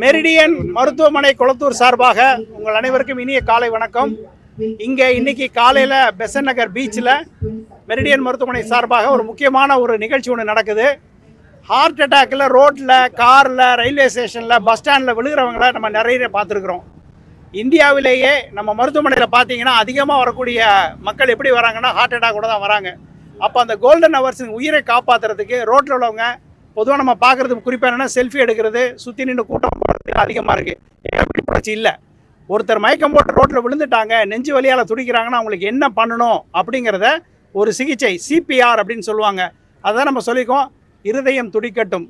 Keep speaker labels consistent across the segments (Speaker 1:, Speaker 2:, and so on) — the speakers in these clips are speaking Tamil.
Speaker 1: மெரிடியன் மருத்துவமனை கொளத்தூர் சார்பாக உங்கள் அனைவருக்கும் இனிய காலை வணக்கம். இங்கே இன்னைக்கு காலையில் பெசன் நகர் பீச்சில் மெரிடியன் மருத்துவமனை சார்பாக ஒரு முக்கியமான ஒரு நிகழ்ச்சி ஒன்று நடக்குது. ஹார்ட் அட்டாக்கில் ரோட்டில், காரில், ரயில்வே ஸ்டேஷனில், பஸ் ஸ்டாண்டில் விழுகிறவங்கள நம்ம நிறைய பார்த்துருக்குறோம். இந்தியாவிலேயே நம்ம மருத்துவமனையில் பார்த்தீங்கன்னா அதிகமாக வரக்கூடிய மக்கள் எப்படி வராங்கன்னா ஹார்ட் அட்டாக்கோட தான் வராங்க. அப்போ அந்த கோல்டன் ஹவர்ஸ் உயிரை காப்பாற்றுறதுக்கு ரோட்டில் உள்ளவங்க பொதுவாக நம்ம பார்க்குறது குறிப்பாக என்னென்னா செல்ஃபி எடுக்கிறது, சுற்றி நின்று கூட்டம் போடுறது அதிகமாக இருக்குது. பிரச்சனை இல்லை. ஒருத்தர் மயக்கம் போட்டு ரோட்டில் விழுந்துட்டாங்க, நெஞ்சு வலியால் துடிக்கிறாங்கன்னா அவங்களுக்கு என்ன பண்ணணும் அப்படிங்கிறத ஒரு சிகிச்சை சிபிஆர் அப்படின்னு சொல்லுவாங்க. அதான் நம்ம சொல்லிக்கோம், இருதயம் துடிக்கட்டும்,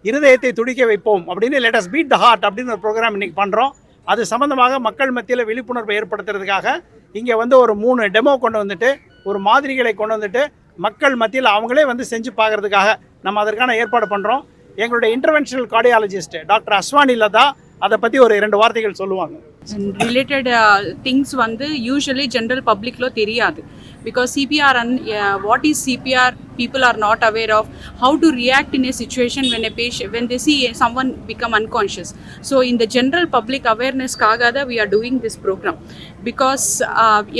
Speaker 1: இருதயத்தை துடிக்க வைப்போம் அப்படின்னு let us beat the heart அப்படின்னு ஒரு ப்ரோக்ராம் இன்றைக்கி பண்ணுறோம். அது சம்மந்தமாக மக்கள் மத்தியில் விழிப்புணர்வை ஏற்படுத்துறதுக்காக இங்கே வந்து ஒரு 3 டெமோ கொண்டு வந்துட்டு, ஒரு மாதிரிகளை கொண்டு வந்துட்டு மக்கள் மத்தியில் அவங்களே வந்து செஞ்சு பார்க்குறதுக்காக நம்ம அதற்கான ஏற்பாடு பண்ணுறோம். எங்களுடைய interventional cardiologist doctor Ashwani Latha அதை பற்றி ஒரு 2 வார்த்தைகள் சொல்லுவாங்க.
Speaker 2: ரிலேட்டட் திங்ஸ் வந்து யூஸ்வலி ஜென்ரல் பப்ளிக்ல தெரியாது. Because CPR and what is CPR, people are not aware of how to react in a situation when they see someone become unconscious. So in the general public awareness kagada we are doing this program, because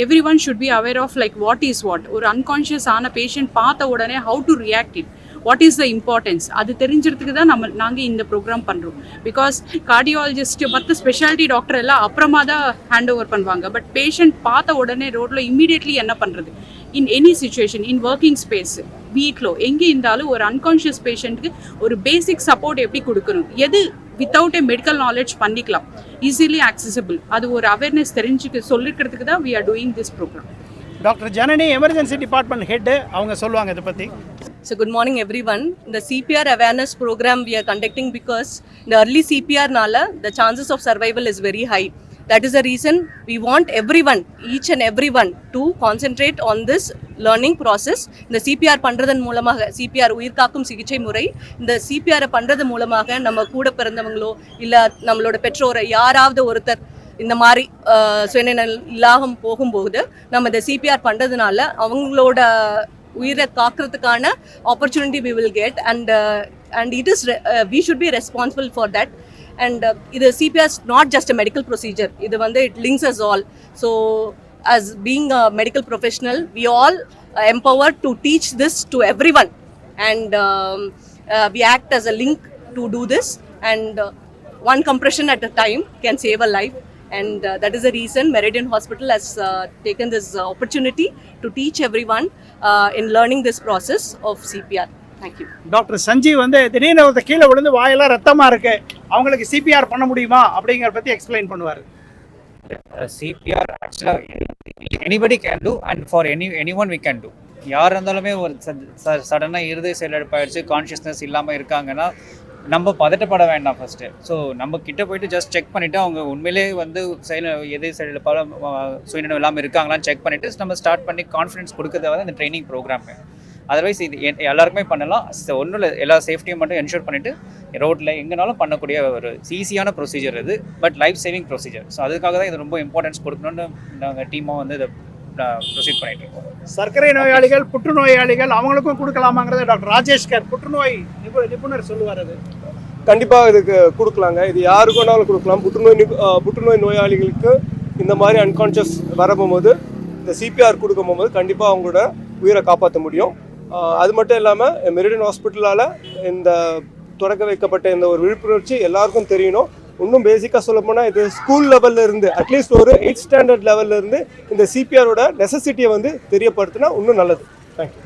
Speaker 2: everyone should be aware of like what is what. Or unconscious ana patient paatha udane how to react it, what is the importance, அது தெரிஞ்சிறதுக்கு தான் நாங்கள் இந்த ப்ரோக்ராம் பண்ணுறோம். பிகாஸ் கார்டியாலஜிஸ்ட் மற்ற ஸ்பெஷாலிட்டி டாக்டர் எல்லாம் அப்புறமா தான் ஹேண்ட் ஓவர் பண்ணுவாங்க. பட் பேஷண்ட் பார்த்த உடனே ரோட்டில் இம்மீடியட்லி என்ன பண்ணுறது, in any situation, in working space, வீட்டில் எங்கே இருந்தாலும் ஒரு அன்கான்ஷியஸ் பேஷண்ட்டுக்கு ஒரு பேசிக் சப்போர்ட் எப்படி கொடுக்கணும், எது வித்தவுட் ஏ மெடிக்கல் நாலேஜ் பண்ணிக்கலாம், ஈஸிலி ஆக்சசிபிள், அது ஒரு அவேர்னஸ் தெரிஞ்சுக்க சொல்லிக்கிறதுக்கு தான் we are doing this programme.
Speaker 1: Doctor Janani emergency department head அவங்க சொல்லுவாங்க இதை பற்றி.
Speaker 3: So good morning everyone. The CPR awareness program we are conducting because the early CPR nala the chances of survival is very high. That is the reason we want everyone, each and everyone to concentrate on this learning process. இந்த CPR பண்றதன் மூலமாக, CPR உயிர் காக்கும் சிகிச்சை முறை, இந்த CPR பண்றது மூலமாக நம்ம கூட பிறந்தவங்களோ இல்ல நம்மளோட பெற்றோரை யாராவது ஒருத்தர் இந்த மாதிரி சுயநினைவு இல்லாமல் போகும்போது நம்ம இந்த CPR பண்ணுறதுனால அவங்களோட உயிரை காக்கிறதுக்கான opportunity we will get, and it is we should be responsible for that. And இது CPR is not just a medical procedure, இது வந்து it links us all. So as being a medical professional, we all empowered to teach this to everyone, and we act as a link to do this, and one compression at a time can save a life. And that is the reason Meridian Hospital has taken this opportunity to teach everyone in learning this process of CPR. Thank you.
Speaker 1: Doctor Sanjeev வந்து திடீர்னு ஒரு கீழே விழுந்து வாயெல்லாம் ரத்தமாக இருக்கு, அவங்களுக்கு சிபிஆர் பண்ண முடியுமா அப்படிங்கிற பற்றி எக்ஸ்பிளைன் பண்ணுவார்.
Speaker 4: CPR actually anybody can do, and for anyone we can do. யார் இருந்தாலுமே ஒரு சடனாக இருதய செயலிழப்பாயிடுச்சு, கான்ஷியஸ்னஸ் இல்லாமல் இருக்காங்கன்னா நம்ம பதட்டப்பட வேண்டாம் ஃபஸ்ட்டு. ஸோ நம்ம கிட்ட போயிட்டு ஜஸ்ட் செக் பண்ணிவிட்டு அவங்க உண்மையிலே வந்து எது செயலிழப்பால் சுயநினைவு இல்லாமல் இருக்காங்களான்னு செக் பண்ணிவிட்டு நம்ம ஸ்டார்ட் பண்ணி கான்ஃபிடன்ஸ் கொடுக்கறத வந்து இந்த ட்ரைனிங் ப்ரோக்ராமு. அதர்வைஸ் இது எல்லாருக்குமே பண்ணலாம். ஒன்றும் இல்லை, எல்லா சேஃப்டியும் மட்டும் என்ஷூர் பண்ணிவிட்டு ரோட்டில் எங்கேனாலும் பண்ணக்கூடிய ஒரு ஈஸியான ப்ரொசீஜர் இது, but life saving procedure. So அதுக்காக தான் இது ரொம்ப இம்பார்ட்டன்ஸ் கொடுக்கணும்னு நாங்கள் டீமாக வந்து இதை ப்ரொசீட் பண்ணிட்டு இருக்கோம்.
Speaker 1: சர்க்கரை நோயாளிகள், புற்றுநோயாளிகள் அவங்களுக்கும் கொடுக்கலாமாங்கிறத டாக்டர் ராஜேஷ்கர் புற்றுநோய் நிபுணர் சொல்லுவார். அது
Speaker 5: கண்டிப்பாக இதுக்கு கொடுக்கலாங்க. இது யாருக்கு வேணாலும் கொடுக்கலாம். புற்றுநோய் நோயாளிகளுக்கு இந்த மாதிரி அன்கான்ஷியஸ் வரப்போகும்போது இந்த சிபிஆர் கொடுக்கும் போது கண்டிப்பாக அவங்களோட உயிரை காப்பாற்ற முடியும். அது மட்டும் இல்லாமல் மெரிடியன் ஹாஸ்பிட்டலால் இந்த தொடக்க வைக்கப்பட்ட இந்த ஒரு விழிப்புணர்ச்சி எல்லாருக்கும் தெரியணும். இன்னும் பேசிக்காக சொல்ல போனால் இது ஸ்கூல் லெவலில் இருந்து அட்லீஸ்ட் ஒரு 8th ஸ்டாண்டர்ட் லெவலில் இருந்து இந்த சிபிஆரோட நெசசிட்டியை வந்து தெரியப்படுத்தினா இன்னும் நல்லது. தேங்க்யூ.